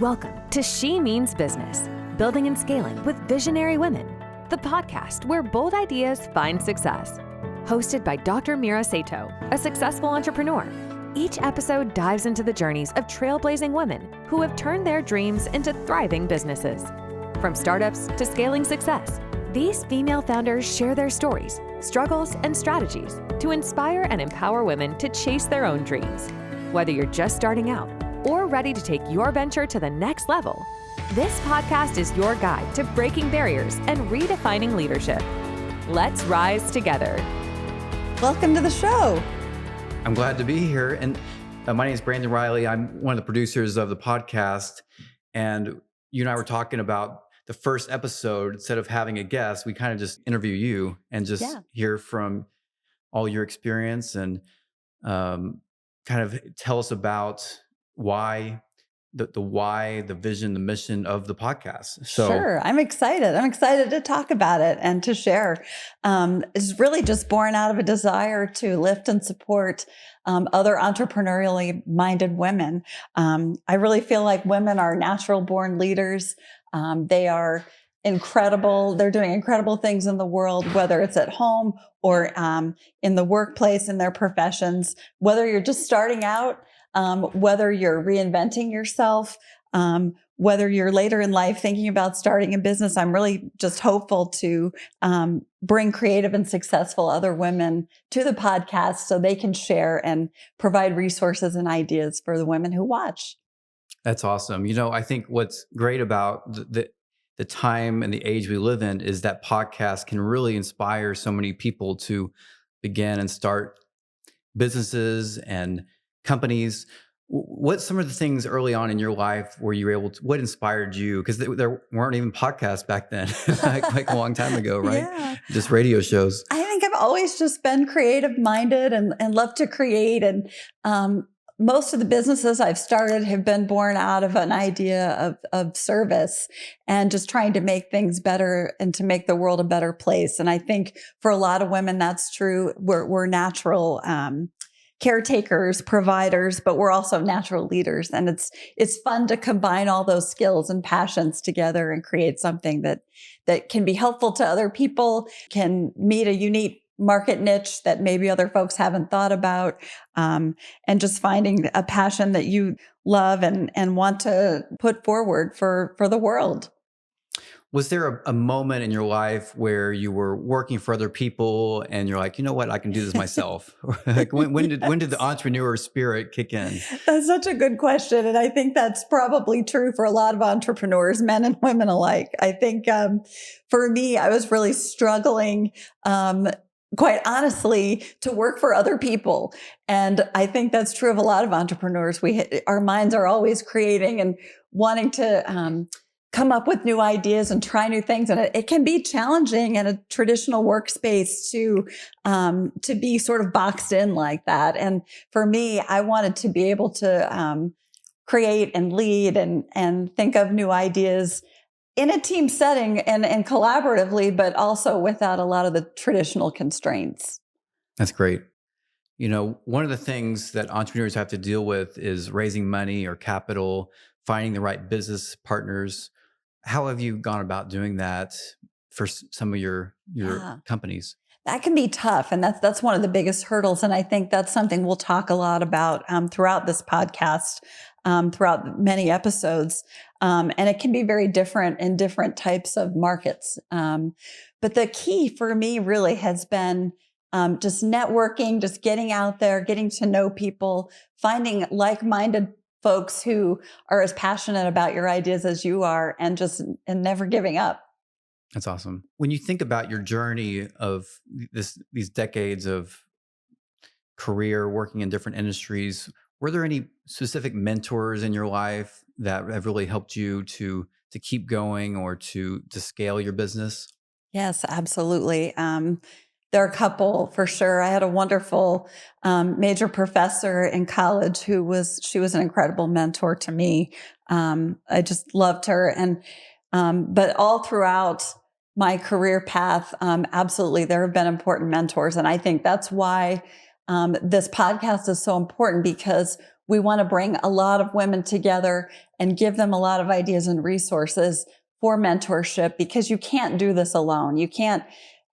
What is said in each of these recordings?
Welcome to She Means Business, Building and Scaling with Visionary Women, the podcast where bold ideas find success. Hosted by Dr. Myrrha Satow, a successful entrepreneur. Each episode dives into the journeys of trailblazing women who have turned their dreams into thriving businesses. From startups to scaling success, these female founders share their stories, struggles, and strategies to inspire and empower women to chase their own dreams. Whether you're just starting out or ready to take your venture to the next level, this podcast is your guide to breaking barriers and redefining leadership. Let's rise together. Welcome to the show. I'm glad to be here. And my name is Brandon Riley. I'm one of the producers of the podcast. And you and I were talking about the first episode. Instead of having a guest, we kind of just interview you and just hear from all your experience and kind of tell us about why, the vision, the mission of the podcast. So, sure. I'm excited. I'm excited to talk about it and to share. It's really just born out of a desire to lift and support other entrepreneurially minded women. I really feel like women are natural born leaders. They are incredible. They're doing incredible things in the world, whether it's at home or in the workplace, in their professions, whether you're just starting out, whether you're reinventing yourself, whether you're later in life thinking about starting a business. I'm really just hopeful to bring creative and successful other women to the podcast so they can share and provide resources and ideas for the women who watch. That's awesome. You know, I think what's great about the time and the age we live in is that podcasts can really inspire so many people to begin and start businesses and companies. What's some of the things early on in your life where you were able to, what inspired you? Because there weren't even podcasts back then, like a long time ago, right? Yeah. Just radio shows. I think I've always just been creative minded and love to create. And most of the businesses I've started have been born out of an idea of service and just trying to make things better and to make the world a better place. And I think for a lot of women, that's true. We're natural caretakers, providers, but we're also natural leaders. And it's fun to combine all those skills and passions together and create something that can be helpful to other people, can meet a unique market niche that maybe other folks haven't thought about, and just finding a passion that you love and want to put forward for the world. Was there a moment in your life where you were working for other people and you're like, you know what, I can do this myself? Like when did the entrepreneur spirit kick in? That's such a good question. And I think that's probably true for a lot of entrepreneurs, men and women alike. I think for me, I was really struggling, quite honestly, to work for other people. And I think that's true of a lot of entrepreneurs. Our minds are always creating and wanting to come up with new ideas and try new things. And it can be challenging in a traditional workspace to be sort of boxed in like that. And for me, I wanted to be able to create and lead and think of new ideas in a team setting and collaboratively, but also without a lot of the traditional constraints. That's great. You know, one of the things that entrepreneurs have to deal with is raising money or capital, finding the right business partners. How have you gone about doing that for some of your companies? That can be tough. And that's one of the biggest hurdles. And I think that's something we'll talk a lot about throughout this podcast, throughout many episodes. And it can be very different in different types of markets. But the key for me really has been just networking, just getting out there, getting to know people, finding like-minded folks who are as passionate about your ideas as you are and never giving up. That's awesome. When you think about your journey of these decades of career working in different industries, were there any specific mentors in your life that have really helped you to keep going or to scale your business? Yes, absolutely. There are a couple for sure. I had a wonderful major professor in college she was an incredible mentor to me. I just loved her. And but all throughout my career path, absolutely, there have been important mentors. And I think that's why this podcast is so important, because we want to bring a lot of women together and give them a lot of ideas and resources for mentorship, because you can't do this alone. You can't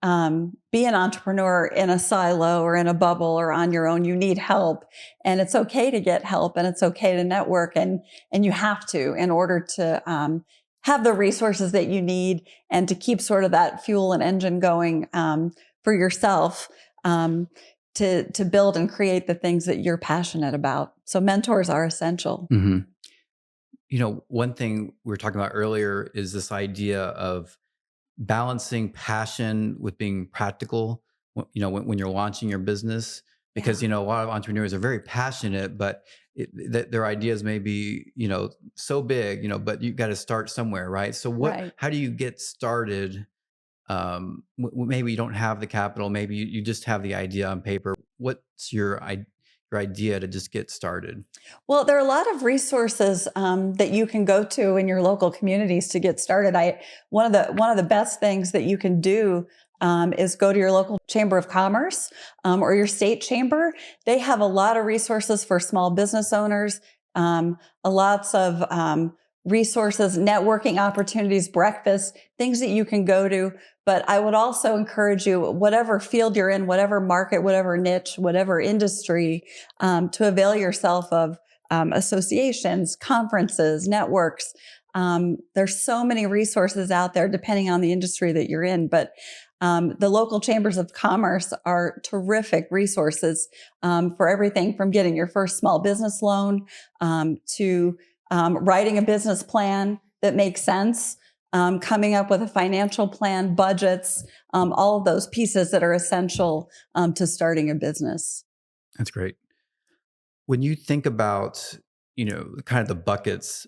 be an entrepreneur in a silo or in a bubble or on your own. You need help, and it's okay to get help, and it's okay to network, and you have to, in order to have the resources that you need and to keep sort of that fuel and engine going for yourself, to build and create the things that you're passionate about. So mentors are essential. Mm-hmm. One thing we were talking about earlier is this idea of balancing passion with being practical, when you're launching your business, because, a lot of entrepreneurs are very passionate, but their ideas may be, so big, but you got to start somewhere, right? So how do you get started? Maybe you don't have the capital, maybe you just have the idea on paper. What's your idea to just get started? Well, there are a lot of resources that you can go to in your local communities to get started. One of the best things that you can do is go to your local chamber of commerce or your state chamber. They have a lot of resources for small business owners, lots of resources, networking opportunities, breakfasts, things that you can go to. But I would also encourage you, whatever field you're in, whatever market, whatever niche, whatever industry, to avail yourself of associations, conferences, networks. There's so many resources out there depending on the industry that you're in. But the local chambers of commerce are terrific resources for everything from getting your first small business loan to writing a business plan that makes sense, coming up with a financial plan, budgets, all of those pieces that are essential to starting a business. That's great. When you think about, kind of the buckets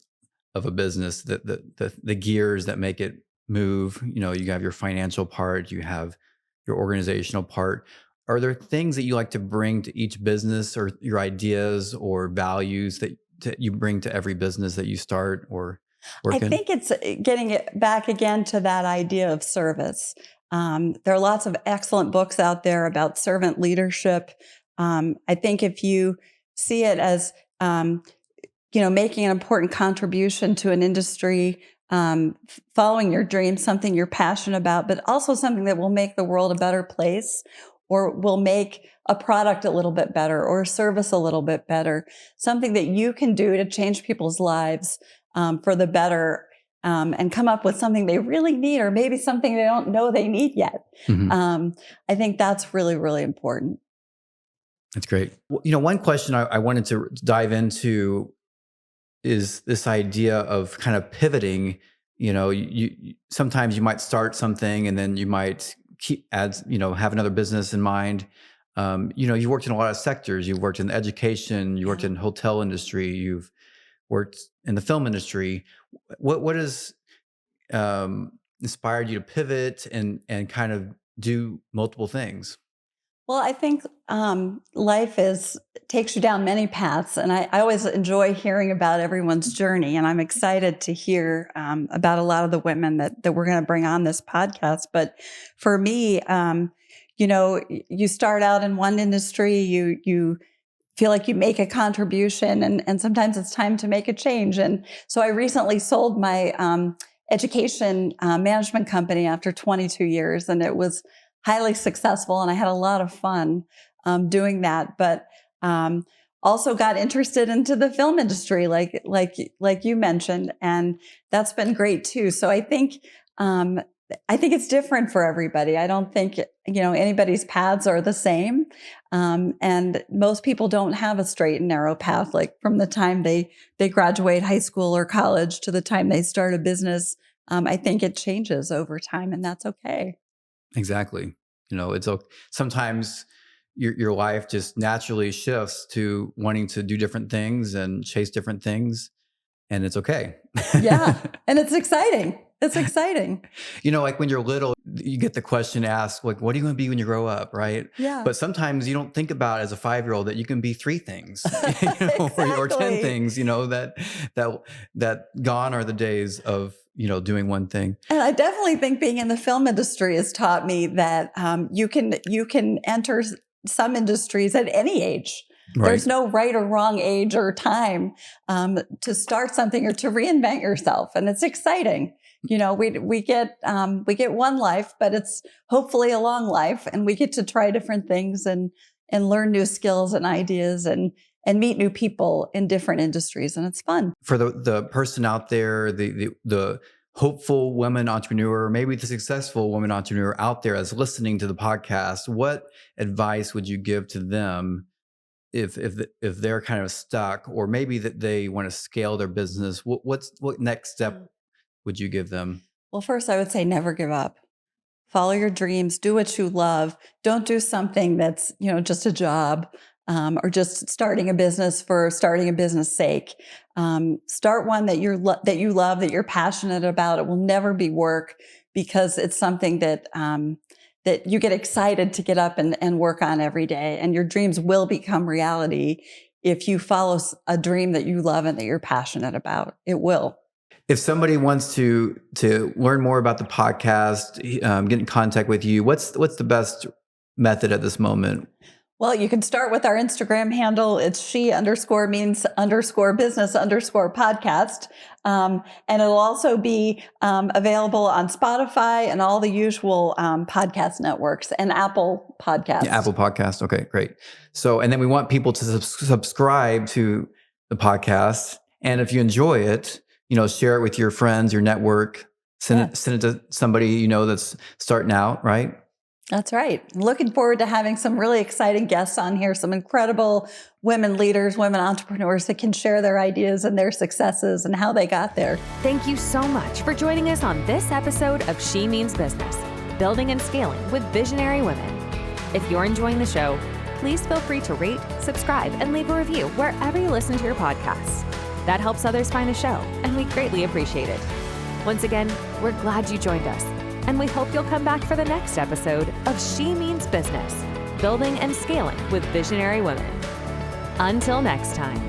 of a business, the gears that make it move, you have your financial part, you have your organizational part. Are there things that you like to bring to each business, or your ideas or values that you bring to every business that you start or work in? I think it's getting it back again to that idea of service. There are lots of excellent books out there about servant leadership. I think if you see it as, making an important contribution to an industry, following your dreams, something you're passionate about, but also something that will make the world a better place, or will make a product a little bit better, or a service a little bit better, something that you can do to change people's lives for the better, and come up with something they really need, or maybe something they don't know they need yet. Mm-hmm. I think that's really, really important. That's great. One question I wanted to dive into is this idea of kind of pivoting. You sometimes you might start something and then you might have another business in mind. You worked in a lot of sectors. You've worked in education, you worked in hotel industry, you've worked in the film industry. What has inspired you to pivot and kind of do multiple things? Well, I think life takes you down many paths, and I always enjoy hearing about everyone's journey. And I'm excited to hear about a lot of the women that we're going to bring on this podcast. But for me, you start out in one industry, you feel like you make a contribution, and sometimes it's time to make a change. And so I recently sold my education management company after 22 years, and it was highly successful, and I had a lot of fun doing that. But also got interested into the film industry, like you mentioned, and that's been great too. So I think it's different for everybody. I don't think anybody's paths are the same, and most people don't have a straight and narrow path. Like from the time they graduate high school or college to the time they start a business, I think it changes over time, and that's okay. Exactly. It's okay. Sometimes your life just naturally shifts to wanting to do different things and chase different things, and it's okay. Yeah. And it's exciting. It's exciting. Like when you're little, you get the question asked, like, what are you going to be when you grow up? Right. Yeah. But sometimes you don't think about as a 5-year-old that you can be 3 things, Exactly. or 10 things, that gone are the days of, doing one thing. And I definitely think being in the film industry has taught me that you can enter some industries at any age. There's no right or wrong age or time to start something or to reinvent yourself. And it's exciting. You know, we get one life, but it's hopefully a long life, and we get to try different things and learn new skills and ideas and meet new people in different industries. And it's fun. For the person out there, the hopeful woman entrepreneur, maybe the successful woman entrepreneur out there that's listening to the podcast, what advice would you give to them if they're kind of stuck, or maybe that they want to scale their business? What next step would you give them? Well, first, I would say never give up. Follow your dreams. Do what you love. Don't do something that's, just a job or just starting a business for starting a business sake. Start one that you love, that you're passionate about. It will never be work, because it's something that that you get excited to get up and work on every day. And your dreams will become reality if you follow a dream that you love and that you're passionate about. It will. If somebody wants to learn more about the podcast, get in contact with you, what's the best method at this moment? Well, you can start with our Instagram handle. It's she_means_business_podcast. And it'll also be available on Spotify and all the usual podcast networks and Apple Podcasts. Yeah, Apple Podcast. Okay, great. So, and then we want people to subscribe to the podcast. And if you enjoy it, share it with your friends, your network, send it to somebody, that's starting out, right? That's right. I'm looking forward to having some really exciting guests on here, some incredible women leaders, women entrepreneurs that can share their ideas and their successes and how they got there. Thank you so much for joining us on this episode of She Means Business, Building and Scaling with Visionary Women. If you're enjoying the show, please feel free to rate, subscribe, and leave a review wherever you listen to your podcasts. That helps others find the show, and we greatly appreciate it. Once again, we're glad you joined us, and we hope you'll come back for the next episode of She Means Business, Building and Scaling with Visionary Women. Until next time.